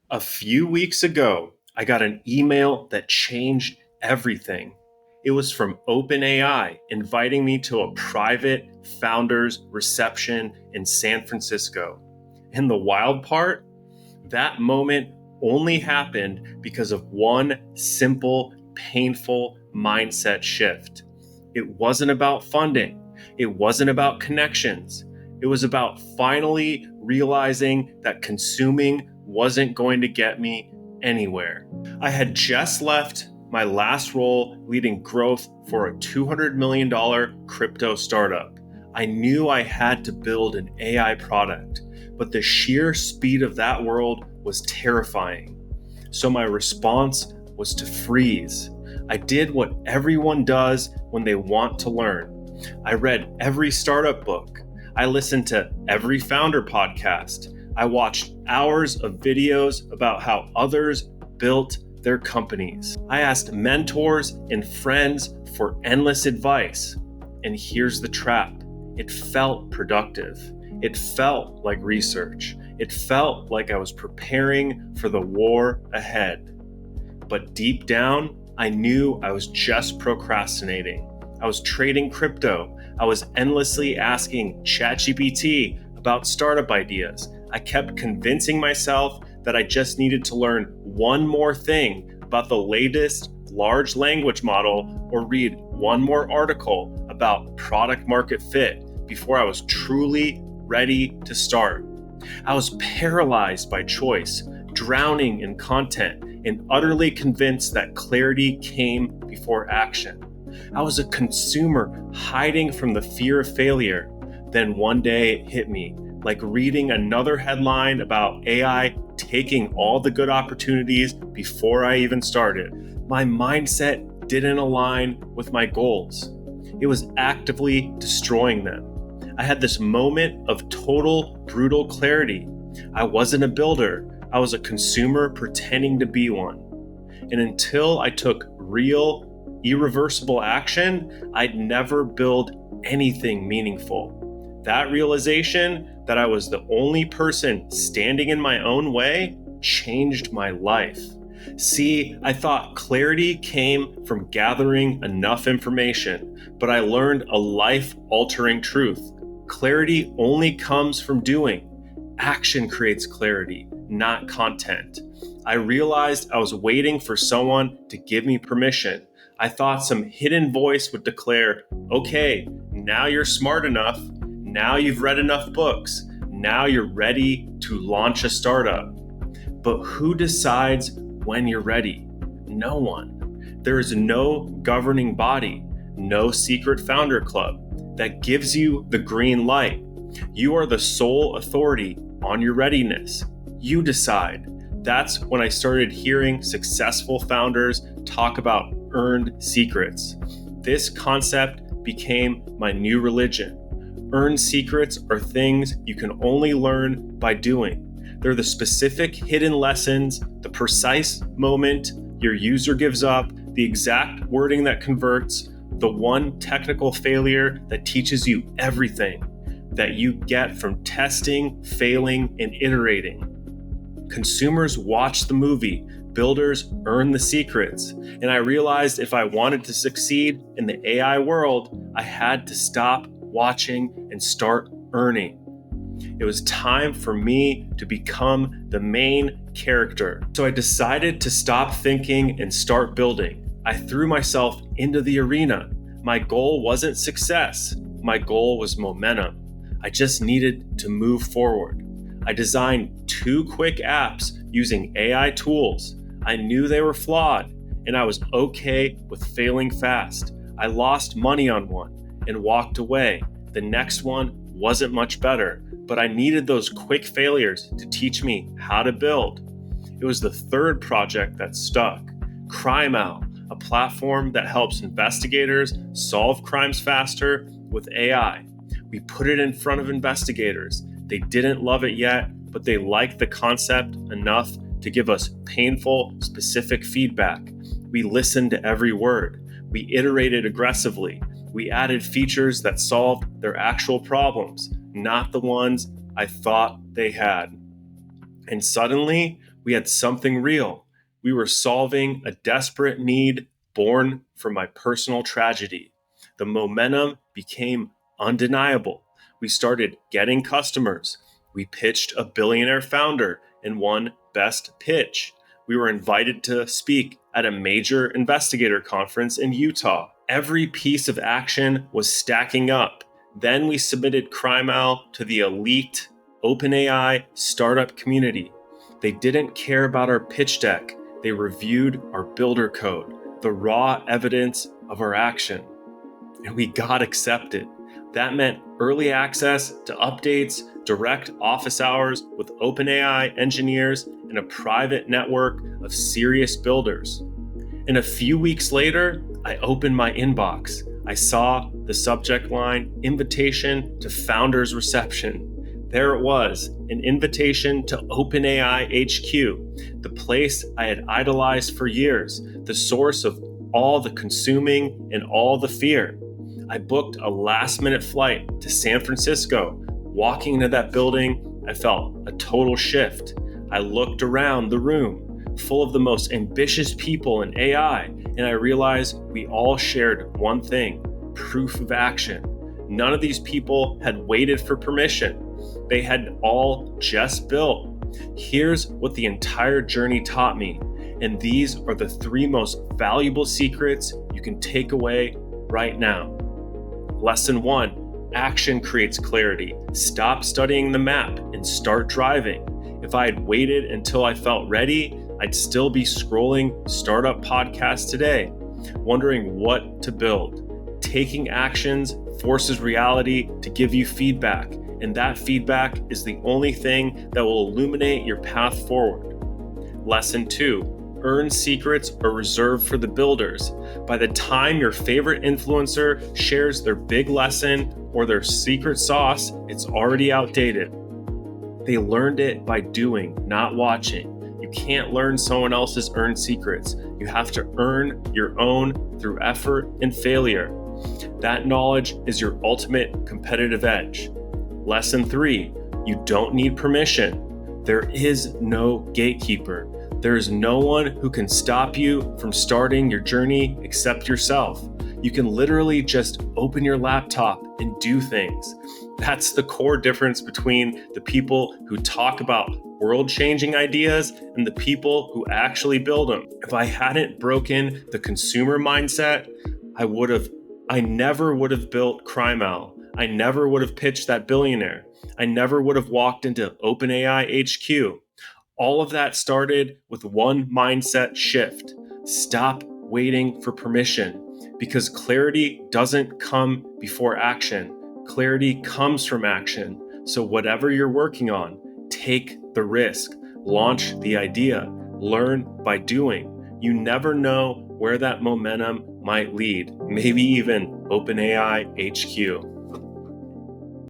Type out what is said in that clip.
A few weeks ago, I got an email that changed everything. It was from OpenAI inviting me to a private founders reception in San Francisco. And the wild part, that moment only happened because of one simple, painful mindset shift. It wasn't about funding. It wasn't about connections. It was about finally realizing that consuming wasn't going to get me anywhere. I had just left my last role leading growth for a $200 million crypto startup. I knew I had to build an AI product, but the sheer speed of that world was terrifying. So my response was to freeze. I did what everyone does when they want to learn. I read every startup book. I listened to every founder podcast. I watched hours of videos about how others built their companies. I asked mentors and friends for endless advice. And here's the trap. It felt productive. It felt like research. It felt like I was preparing for the war ahead. But deep down, I knew I was just procrastinating. I was trading crypto. I was endlessly asking ChatGPT about startup ideas. I kept convincing myself that I just needed to learn one more thing about the latest large language model or read one more article about product market fit before I was truly ready to start. I was paralyzed by choice, drowning in content, and utterly convinced that clarity came before action. I was a consumer hiding from the fear of failure. Then one day it hit me, like reading another headline about AI taking all the good opportunities before I even started. My mindset didn't align with my goals. It was actively destroying them. I had this moment of total, brutal clarity. I wasn't a builder. I was a consumer pretending to be one. And until I took real, irreversible action, I'd never build anything meaningful. That realization that I was the only person standing in my own way changed my life. See, I thought clarity came from gathering enough information, but I learned a life-altering truth. Clarity only comes from doing. Action creates clarity, not content. I realized I was waiting for someone to give me permission. I thought some hidden voice would declare, okay, now you're smart enough. Now you've read enough books. Now you're ready to launch a startup. But who decides when you're ready? No one. There is no governing body, no secret founder club that gives you the green light. You are the sole authority on your readiness. You decide. That's when I started hearing successful founders talk about earned secrets. This concept became my new religion. Earned secrets are things you can only learn by doing. They're the specific hidden lessons, the precise moment your user gives up, the exact wording that converts, the one technical failure that teaches you everything that you get from testing, failing, and iterating. Consumers watch the movie, builders earn the secrets, and I realized if I wanted to succeed in the AI world, I had to stop watching and start earning. It was time for me to become the main character. So I decided to stop thinking and start building. I threw myself into the arena. My goal wasn't success. My goal was momentum. I just needed to move forward. I designed 2 quick apps using AI tools. I knew they were flawed, and I was okay with failing fast. I lost money on one and walked away. The next one wasn't much better, but I needed those quick failures to teach me how to build. It was the 3rd project that stuck. CrimeOwl, a platform that helps investigators solve crimes faster with AI. We put it in front of investigators. They didn't love it yet, but they liked the concept enough to give us painful, specific feedback. We listened to every word. We iterated aggressively. We added features that solved their actual problems, not the ones I thought they had. And suddenly, We had something real. We were solving a desperate need born from my personal tragedy. The momentum became undeniable. We started getting customers. We pitched a billionaire founder and won Best Pitch. We were invited to speak at a major investigator conference in Utah. Every piece of action was stacking up. Then we submitted CrimeOwl to the elite OpenAI startup community. They didn't care about our pitch deck. They reviewed our builder code, the raw evidence of our action. And we got accepted. That meant early access to updates, direct office hours with OpenAI engineers, and a private network of serious builders. And a few weeks later, I opened my inbox. I saw the subject line, invitation to founders reception. There it was, an invitation to OpenAI HQ, the place I had idolized for years, the source of all the consuming and all the fear. I booked a last-minute flight to San Francisco. Walking into that building, I felt a total shift. I looked around the room, full of the most ambitious people in AI, and I realized we all shared one thing: proof of action. None of these people had waited for permission. They had all just built. Here's what the entire journey taught me, and these are the 3 most valuable secrets you can take away right now. Lesson 1, action creates clarity. Stop studying the map and start driving. If I had waited until I felt ready, I'd still be scrolling startup podcasts today, wondering what to build. Taking actions forces reality to give you feedback, and that feedback is the only thing that will illuminate your path forward. Lesson 2, earned secrets are reserved for the builders. By the time your favorite influencer shares their big lesson or their secret sauce, it's already outdated. They learned it by doing, not watching. You can't learn someone else's earned secrets. You have to earn your own through effort and failure. That knowledge is your ultimate competitive edge. Lesson 3, you don't need permission. There is no gatekeeper. There is no one who can stop you from starting your journey except yourself. You can literally just open your laptop and do things. That's the core difference between the people who talk about world-changing ideas and the people who actually build them. If I hadn't broken the consumer mindset, I never would have built CrimeOwl. I never would have pitched that billionaire. I never would have walked into OpenAI HQ. All of that started with one mindset shift. Stop waiting for permission, because clarity doesn't come before action. Clarity comes from action. So whatever you're working on, take the risk, launch the idea, learn by doing. You never know where that momentum might lead, maybe even OpenAI HQ.